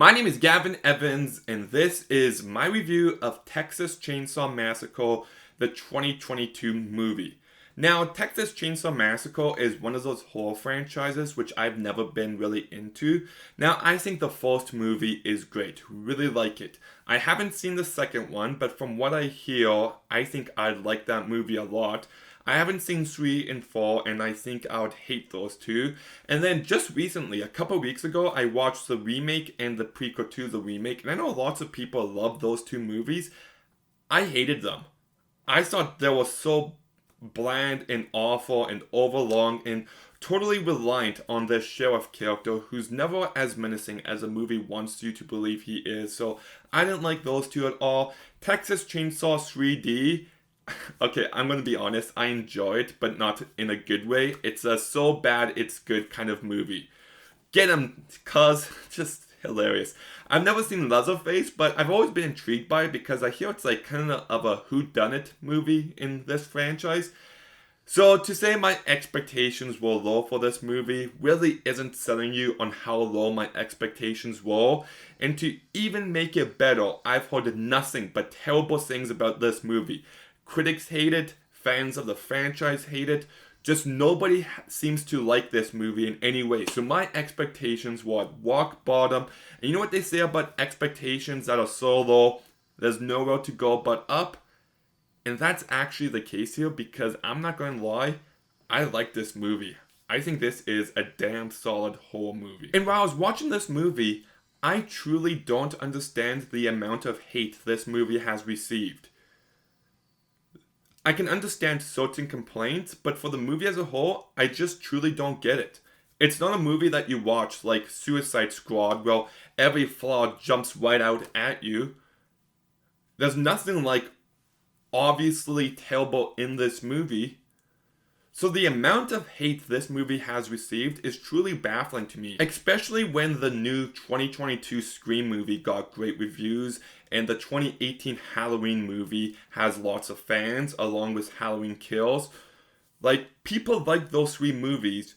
My name is Gavin Evans, and this is my review of Texas Chainsaw Massacre, the 2022 movie. Now, Texas Chainsaw Massacre is one of those horror franchises which I've never been really into. Now, I think the first movie is great, really like it. I haven't seen the second one, but from what I hear, I think I'd like that movie a lot. I haven't seen 3 and 4, and I think I would hate those two. And then just recently, a couple weeks ago, I watched the remake and the prequel to the remake, and I know lots of people love those two movies. I hated them. I thought they were so bland and awful and overlong and totally reliant on this sheriff character who's never as menacing as a movie wants you to believe he is. So I didn't like those two at all. Texas Chainsaw 3D. Okay, I'm gonna be honest, I enjoy it, but not in a good way. It's a so bad it's good kind of movie. Get him, cuz, just hilarious. I've never seen Leatherface, but I've always been intrigued by it because I hear it's like kind of a whodunit movie in this franchise. So to say my expectations were low for this movie really isn't selling you on how low my expectations were. And to even make it better, I've heard nothing but terrible things about this movie. Critics hate it, fans of the franchise hate it, just nobody seems to like this movie in any way. So my expectations were at rock bottom. And you know what they say about expectations that are so low? There's nowhere to go but up. And that's actually the case here because I'm not going to lie, I like this movie. I think this is a damn solid horror movie. And while I was watching this movie, I truly don't understand the amount of hate this movie has received. I can understand certain complaints, but for the movie as a whole, I just truly don't get it. It's not a movie that you watch like Suicide Squad where every flaw jumps right out at you. There's nothing like obviously terrible in this movie. So the amount of hate this movie has received is truly baffling to me, especially when the new 2022 Scream movie got great reviews and the 2018 Halloween movie has lots of fans along with Halloween Kills. Like, people like those 3 movies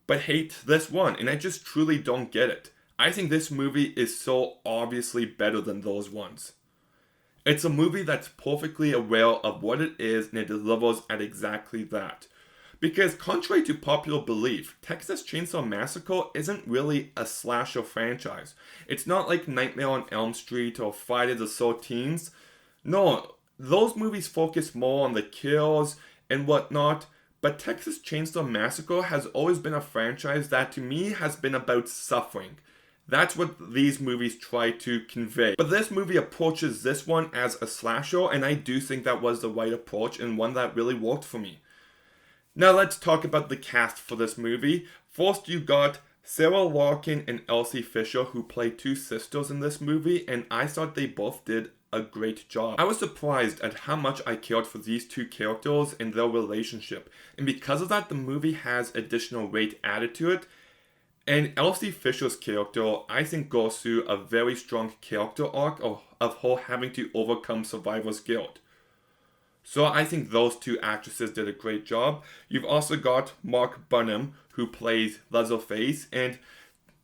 but hate this one, and I just truly don't get it. I think this movie is so obviously better than those ones. It's a movie that's perfectly aware of what it is and it delivers at exactly that. Because contrary to popular belief, Texas Chainsaw Massacre isn't really a slasher franchise. It's not like Nightmare on Elm Street or Friday the 13th. No, those movies focus more on the kills and whatnot, but Texas Chainsaw Massacre has always been a franchise that to me has been about suffering. That's what these movies try to convey. But this movie approaches this one as a slasher, and I do think that was the right approach and one that really worked for me. Now let's talk about the cast for this movie. First you got Sarah Larkin and Elsie Fisher, who play 2 sisters in this movie, and I thought they both did a great job. I was surprised at how much I cared for these 2 characters and their relationship, and because of that the movie has additional weight added to it. And Elsie Fisher's character, I think, goes through a very strong character arc of her having to overcome survivor's guilt. So I think those 2 actresses did a great job. You've also got Mark Bunham, who plays Leatherface, and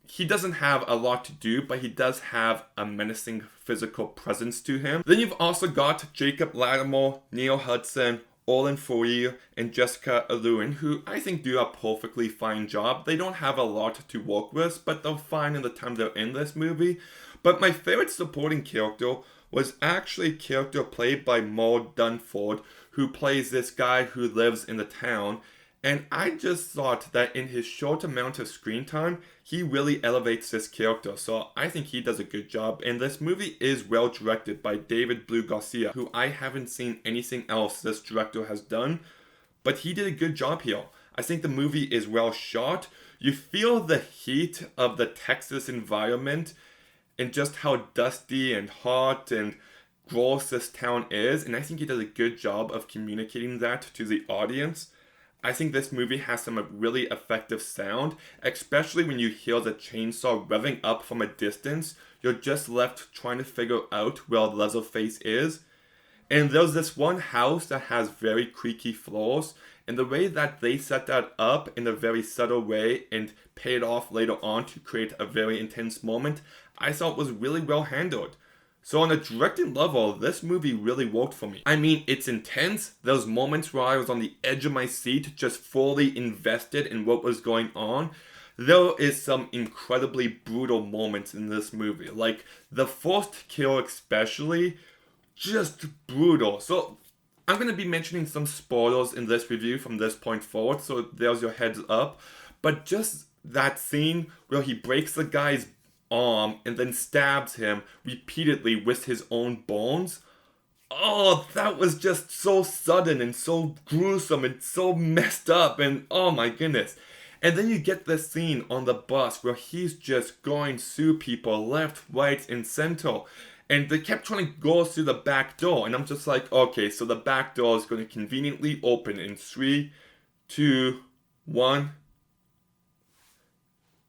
he doesn't have a lot to do, but he does have a menacing physical presence to him. Then you've also got Jacob Lattimore, Neil Hudson, Olin Fourier, and Jessica Aluen, who I think do a perfectly fine job. They don't have a lot to work with, but they're fine in the time they're in this movie. But my favorite supporting character was actually a character played by Maud Dunford, who plays this guy who lives in the town. And I just thought that in his short amount of screen time, he really elevates this character. So I think he does a good job. And this movie is well directed by David Blue Garcia, who I haven't seen anything else this director has done. But he did a good job here. I think the movie is well shot. You feel the heat of the Texas environment and just how dusty and hot and gross this town is. And I think he does a good job of communicating that to the audience. I think this movie has some really effective sound, especially when you hear the chainsaw revving up from a distance. You're just left trying to figure out where Leatherface is. And there's this one house that has very creaky floors, and the way that they set that up in a very subtle way and pay it off later on to create a very intense moment, I thought was really well handled. So on a directing level, this movie really worked for me. I mean, it's intense. There's moments where I was on the edge of my seat, just fully invested in what was going on. There is some incredibly brutal moments in this movie. Like, the first kill especially, just brutal. So, I'm going to be mentioning some spoilers in this review from this point forward, so there's your heads up. But just that scene where he breaks the guy's arm and then stabs him repeatedly with his own bones. Oh, that was just so sudden and so gruesome and so messed up, and oh my goodness. And then you get this scene on the bus where he's just going through people left, right, and center. And they kept trying to go through the back door. And I'm just like, okay, so the back door is going to conveniently open in 3, 2, 1.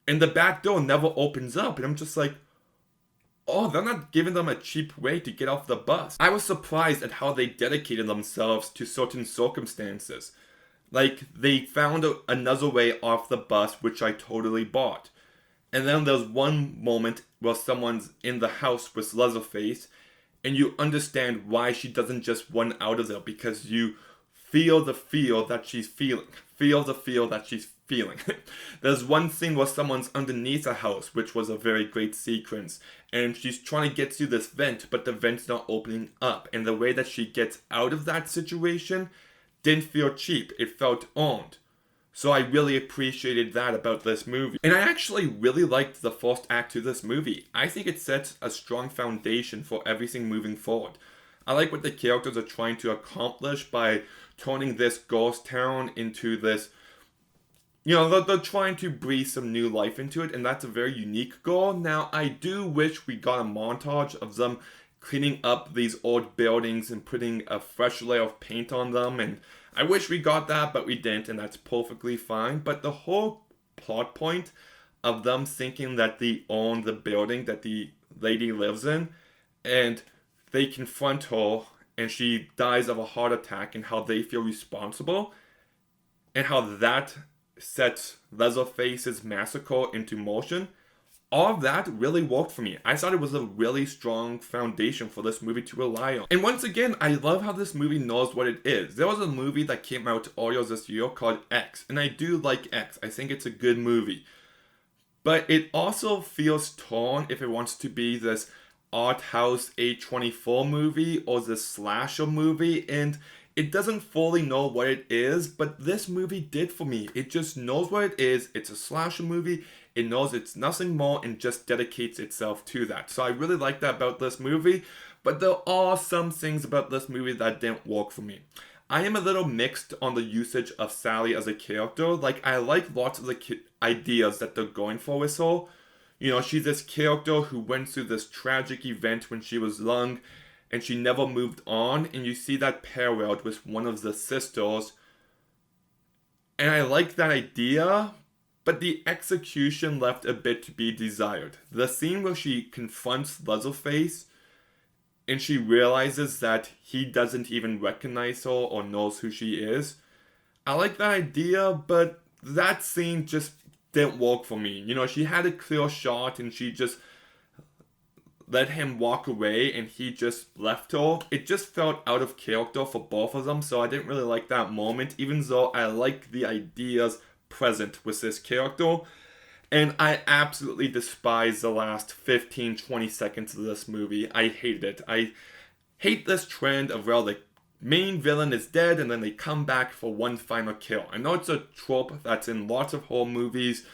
And the back door never opens up. And I'm just like, oh, they're not giving them a cheap way to get off the bus. I was surprised at how they dedicated themselves to certain circumstances. Like, they found another way off the bus, which I totally bought. And then there's one moment where someone's in the house with Leatherface, and you understand why she doesn't just run out of there, because you feel the fear that she's feeling. Feel the fear that she's feeling. There's one scene where someone's underneath a house, which was a very great sequence, and she's trying to get through this vent, but the vent's not opening up. And the way that she gets out of that situation didn't feel cheap. It felt earned. So I really appreciated that about this movie. And I actually really liked the first act to this movie. I think it sets a strong foundation for everything moving forward. I like what the characters are trying to accomplish by turning this ghost town into this, you know, they're trying to breathe some new life into it, and that's a very unique goal. Now, I do wish we got a montage of them cleaning up these old buildings and putting a fresh layer of paint on them, and I wish we got that, but we didn't, and that's perfectly fine. But the whole plot point of them thinking that they own the building that the lady lives in, and they confront her, and she dies of a heart attack, and how they feel responsible, and how that sets Leatherface's massacre into motion. All of that really worked for me. I thought it was a really strong foundation for this movie to rely on. And once again, I love how this movie knows what it is. There was a movie that came out earlier this year called X, and I do like X. I think it's a good movie. But it also feels torn if it wants to be this art house A24 movie or this slasher movie, and it doesn't fully know what it is, but this movie did for me. It just knows what it is. It's a slasher movie. It knows it's nothing more and just dedicates itself to that. So I really like that about this movie, but there are some things about this movie that didn't work for me. I am a little mixed on the usage of Sally as a character. Like, I like lots of the ideas that they're going for with her. You know, she's this character who went through this tragic event when she was young, and she never moved on, and you see that paralleled with one of the sisters. And I like that idea, but the execution left a bit to be desired. The scene where she confronts Leatherface, and she realizes that he doesn't even recognize her or knows who she is. I like that idea, but that scene just didn't work for me. You know, she had a clear shot, and she just let him walk away, and he just left her. It just felt out of character for both of them, so I didn't really like that moment, even though I like the ideas present with this character. And I absolutely despise the last 15-20 seconds of this movie. I hated it. I hate this trend of, well, the main villain is dead and then they come back for one final kill. I know it's a trope that's in lots of horror movies,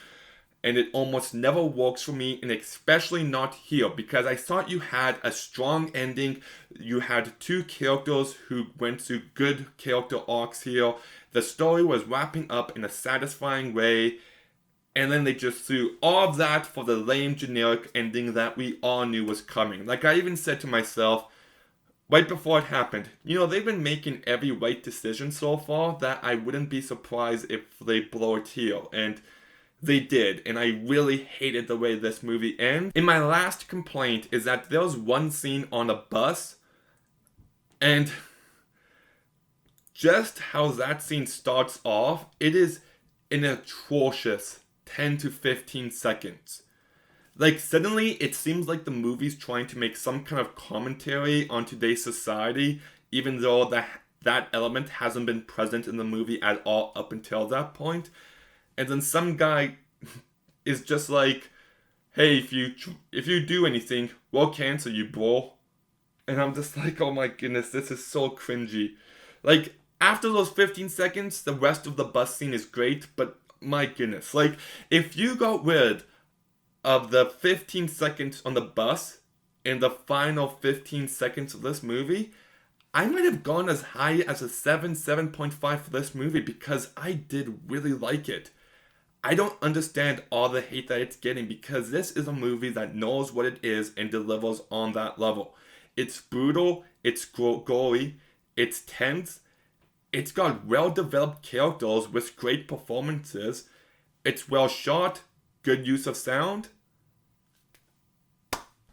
and it almost never works for me, and especially not here, because I thought you had a strong ending. You had two characters who went through good character arcs here. The story was wrapping up in a satisfying way, and then they just threw all of that for the lame generic ending that we all knew was coming. Like, I even said to myself, right before it happened, you know, they've been making every right decision so far that I wouldn't be surprised if they blow it here, and they did, and I really hated the way this movie ends. And my last complaint is that there's one scene on a bus, and just how that scene starts off, it is an atrocious 10 to 15 seconds. Like, suddenly it seems like the movie's trying to make some kind of commentary on today's society, even though that element hasn't been present in the movie at all up until that point. And then some guy is just like, "Hey, if you do anything, we'll cancel you, bro." And I'm just like, "Oh my goodness, this is so cringy." Like, after those 15 seconds, the rest of the bus scene is great, but my goodness, like, if you got rid of the 15 seconds on the bus in the final 15 seconds of this movie, I might have gone as high as a 7.5 for this movie because I did really like it. I don't understand all the hate that it's getting because this is a movie that knows what it is and delivers on that level. It's brutal, it's gory, it's tense, it's got well developed characters with great performances, it's well shot, good use of sound.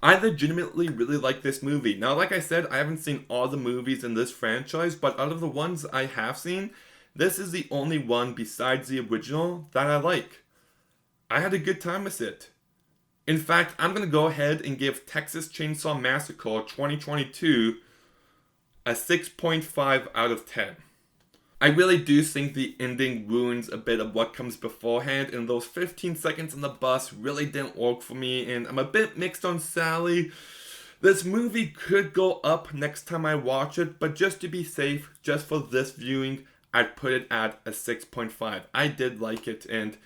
I legitimately really like this movie. Now, like I said, I haven't seen all the movies in this franchise, but out of the ones I have seen, this is the only one besides the original that I like. I had a good time with it. In fact, I'm going to go ahead and give Texas Chainsaw Massacre 2022 a 6.5 out of 10. I really do think the ending ruins a bit of what comes beforehand, and those 15 seconds on the bus really didn't work for me, and I'm a bit mixed on Sally. This movie could go up next time I watch it, but just to be safe, just for this viewing, I'd put it at a 6.5. I did like it, and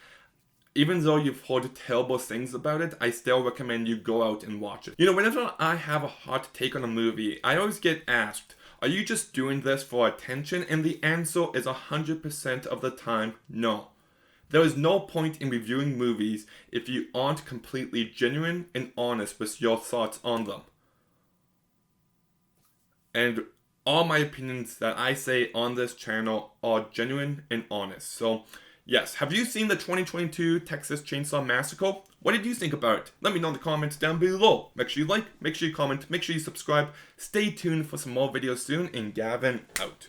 even though you've heard terrible things about it, I still recommend you go out and watch it. You know, whenever I have a hot take on a movie, I always get asked, are you just doing this for attention? And the answer is 100% of the time, no. There is no point in reviewing movies if you aren't completely genuine and honest with your thoughts on them. And all my opinions that I say on this channel are genuine and honest. So, yes, have you seen the 2022 Texas Chainsaw Massacre? What did you think about it? Let me know in the comments down below. Make sure you like, make sure you comment, make sure you subscribe. Stay tuned for some more videos soon, and Gavin out.